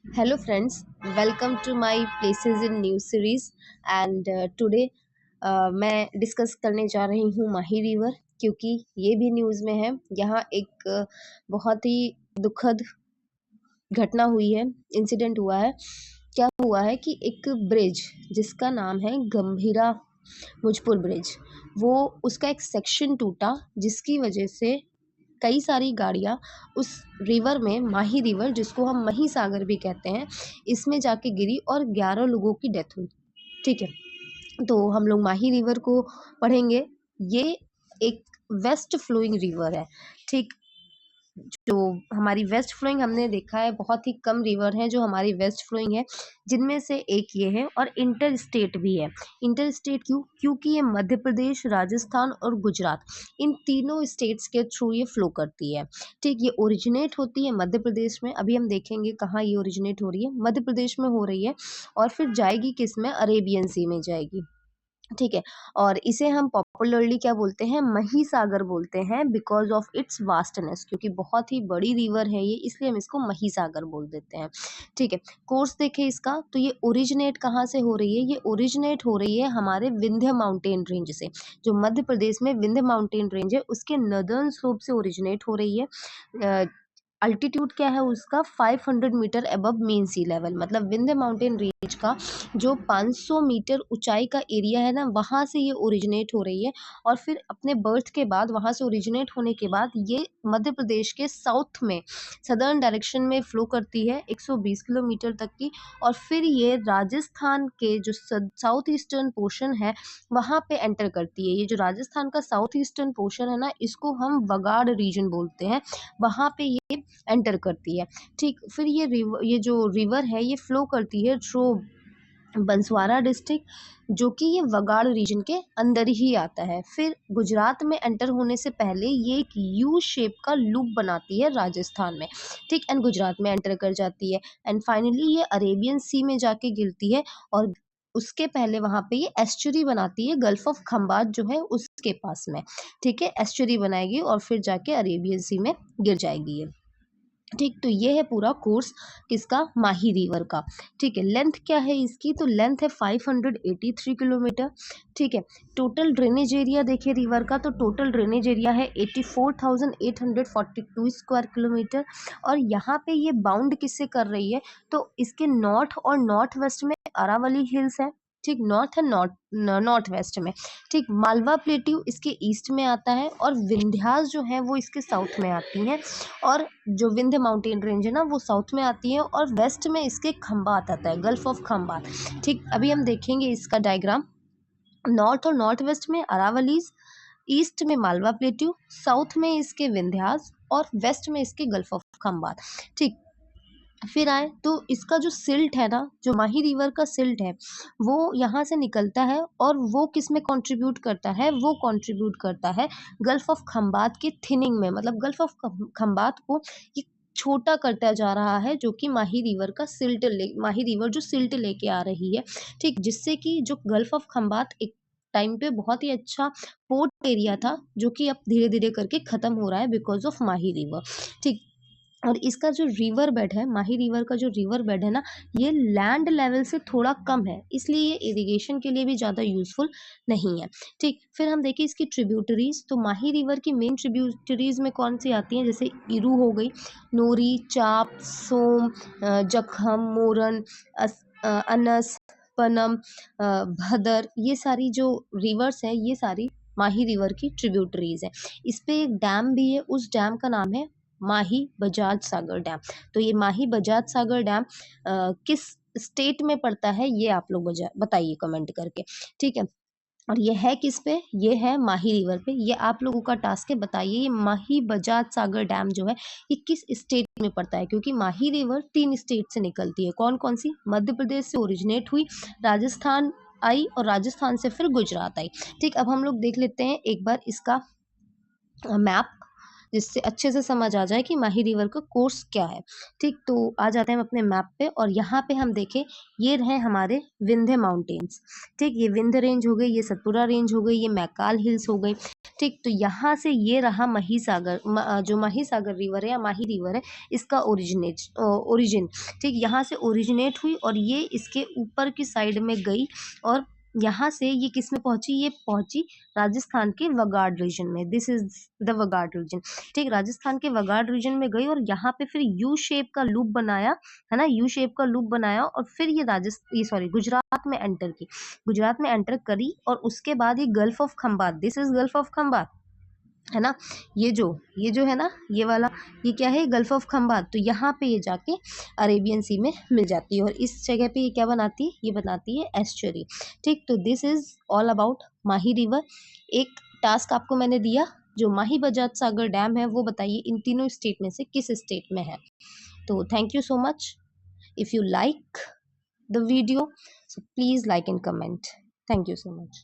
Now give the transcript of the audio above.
Hello, friends. Welcome to my Places in New series. And today मैं discuss करने जा रही हूँ माही रिवर, क्योंकि ये भी न्यूज़ में है। यहाँ एक बहुत ही दुखद घटना हुई है, इंसिडेंट हुआ है। क्या हुआ है कि एक ब्रिज जिसका नाम है गंभीरा मुजपुर ब्रिज, वो उसका एक सेक्शन टूटा, जिसकी वजह से कई सारी गाड़ियाँ उस रिवर में, माही रिवर जिसको हम मही सागर भी कहते हैं, इसमें जाके गिरी और 11 लोगों की डेथ हुई। ठीक है, तो हम लोग माही रिवर को पढ़ेंगे। ये एक वेस्ट फ्लोइंग रिवर है। ठीक, जो हमारी वेस्ट फ्लोइंग, हमने देखा है बहुत ही कम रिवर हैं जो हमारी वेस्ट फ्लोइंग है, जिनमें से एक ये है। और इंटर स्टेट भी है। इंटर स्टेट क्यों? क्योंकि ये मध्य प्रदेश, राजस्थान और गुजरात, इन तीनों स्टेट्स के थ्रू ये फ्लो करती है। ठीक, ये ओरिजिनेट होती है मध्य प्रदेश में। अभी हम देखेंगे कहाँ ये ओरिजिनेट हो रही है। मध्य प्रदेश में हो रही है और फिर जाएगी किस में? अरेबियन सी में जाएगी। ठीक है, और इसे हम पॉपुलरली क्या बोलते हैं? महीसागर बोलते हैं, बिकॉज ऑफ इट्स वास्टनेस। क्योंकि बहुत ही बड़ी रिवर है ये, इसलिए हम इसको महीसागर बोल देते हैं। ठीक है, कोर्स देखें इसका, तो ये ओरिजिनेट कहाँ से हो रही है? ये ओरिजिनेट हो रही है हमारे विंध्य माउंटेन रेंज से। जो मध्य प्रदेश में विंध्य माउंटेन रेंज है, उसके नदर्न स्लोप से ओरिजिनेट हो रही है। अल्टीट्यूड क्या है उसका? 500 मीटर अबव मीन सी लेवल। मतलब विंध्य माउंटेन रेंज का जो 500 मीटर ऊंचाई का एरिया है ना, वहाँ से ये ओरिजिनेट हो रही है। और फिर अपने बर्थ के बाद, वहाँ से ओरिजिनेट होने के बाद, ये मध्य प्रदेश के साउथ में, सदर्न डायरेक्शन में फ्लो करती है 120 किलोमीटर तक की। और फिर ये राजस्थान के जो साउथ ईस्टर्न पोर्शन है, वहाँ पे एंटर करती है। ये जो राजस्थान का साउथ ईस्टर्न पोर्शन है ना, इसको हम वगाड़ रीजन बोलते हैं। वहाँ पे ये एंटर करती है। ठीक, फिर ये जो रिवर है, ये फ्लो करती है थ्रू बंसवाड़ा डिस्ट्रिक्ट, जो कि ये वगाड़ रीजन के अंदर ही आता है। फिर गुजरात में एंटर होने से पहले ये एक यू शेप का लूप बनाती है राजस्थान में। ठीक, एंड गुजरात में एंटर कर जाती है, एंड फाइनली ये अरेबियन सी में जाके गिरती है। और उसके पहले वहाँ पे ये एस्चुरी बनाती है, गल्फ ऑफ खंबात जो है उसके पास में। ठीक है, एस्चुरी बनाएगी और फिर जाके अरेबियन सी में गिर जाएगी ये। ठीक, तो ये है पूरा कोर्स किसका? माही रिवर का। ठीक है, लेंथ क्या है इसकी? तो लेंथ है 583 किलोमीटर। ठीक है, टोटल ड्रेनेज एरिया देखिए रिवर का, तो टोटल ड्रेनेज एरिया है 84,842 स्क्वायर किलोमीटर। और यहाँ पे ये बाउंड किससे कर रही है? तो इसके नॉर्थ और नॉर्थ वेस्ट में अरावली हिल्स है। ठीक, नॉर्थ है, नॉर्थ वेस्ट में। ठीक, मालवा प्लेट्यू इसके ईस्ट में आता है, और विंध्यास जो है वो इसके साउथ में आती हैं। और जो विंध्य माउंटेन रेंज है ना, वो साउथ में आती है, और वेस्ट में इसके खंबात आता है, गल्फ ऑफ खंबात। ठीक, अभी हम देखेंगे इसका डायग्राम। नॉर्थ और नॉर्थ वेस्ट में अरावलीज, ईस्ट में मालवा प्लेट्यू, साउथ में इसके विंध्यास, और वेस्ट में इसके गल्फ ऑफ खंबात। ठीक, फिर आए तो इसका जो सिल्ट है ना, जो माही रिवर का सिल्ट है, वो यहाँ से निकलता है, और वो किस में कंट्रीब्यूट करता है? वो कंट्रीब्यूट करता है गल्फ ऑफ खंबात के थिनिंग में। मतलब गल्फ ऑफ खंबात को ये छोटा करता जा रहा है, जो कि माही रिवर का माही रिवर जो सिल्ट लेके आ रही है। ठीक, जिससे कि जो गल्फ ऑफ खंबात एक टाइम पे बहुत ही अच्छा पोर्ट एरिया था, जो कि अब धीरे धीरे करके खत्म हो रहा है बिकॉज ऑफ माही रिवर। ठीक, और इसका जो रिवर बेड है, माही रिवर का जो रिवर बेड है ना, ये लैंड लेवल से थोड़ा कम है, इसलिए ये इरिगेशन के लिए भी ज़्यादा यूजफुल नहीं है। ठीक, फिर हम देखें इसकी ट्रिब्यूटरीज, तो माही रिवर की मेन ट्रिब्यूटरीज में कौन सी आती हैं? जैसे इरू हो गई, नोरी, चाप, सोम, जखम, मोरन, अनस, पनम, भदर, ये सारी जो रिवर्स है, ये सारी माही रिवर की ट्रिब्यूटरीज है। इस पे एक डैम भी है, उस डैम का नाम है माही बजाज सागर डैम। तो ये माही बजाज सागर डैम किस स्टेट में पड़ता है, ये आप लोग बताइए कमेंट करके। ठीक है, और ये है किस पे? ये है माही रिवर पे। ये आप लोगों का टास्क है, बताइए ये माही बजाज सागर डैम जो है, ये किस स्टेट में पड़ता है? क्योंकि माही रिवर 3 स्टेट से निकलती है। कौन कौन सी? मध्य प्रदेश से ओरिजिनेट हुई, राजस्थान आई, और राजस्थान से फिर गुजरात आई। ठीक, अब हम लोग देख लेते हैं एक बार इसका मैप। जिससे अच्छे से समझ आ जाए कि माही रिवर का कोर्स क्या है। ठीक, तो आ जाते हैं हम अपने मैप पे और यहाँ पे हम देखें, ये रहे हमारे विंध्य माउंटेन्स। ठीक, ये विंध्य रेंज हो गई, ये सतपुरा रेंज हो गई, ये मैकाल हिल्स हो गई। ठीक, तो यहाँ से ये रहा महिसागर, जो महिसागर रिवर है या माही रिवर है, इसका ओरिजिन। ठीक, यहाँ से ओरिजिनेट हुई और ये इसके ऊपर की साइड में गई और यहाँ से ये किस में पहुंची, ये पहुंची राजस्थान के वगाड़ रीजन में। This is the Vagad region. ठीक, राजस्थान के वगाड़ रीजन में गई और यहाँ पे फिर यू शेप का लूप बनाया, है ना, यू शेप का लूप बनाया और फिर ये गुजरात में एंटर की, गुजरात में एंटर करी और उसके बाद ये gulf of Khambhat, this is gulf of Khambhat, है ना, ये जो है ना, ये वाला, ये क्या है, गल्फ ऑफ खंबात। तो यहाँ पे ये जाके अरेबियन सी में मिल जाती है और इस जगह पे ये क्या बनाती है, ये बनाती है एस्चुरी। ठीक, तो this is all about Mahi river. एक टास्क आपको मैंने दिया, जो माही बजाज सागर डैम है वो बताइए इन तीनों स्टेट में से किस स्टेट में है। तो thank you so much. If you like the video, so please like and comment. Thank you so much.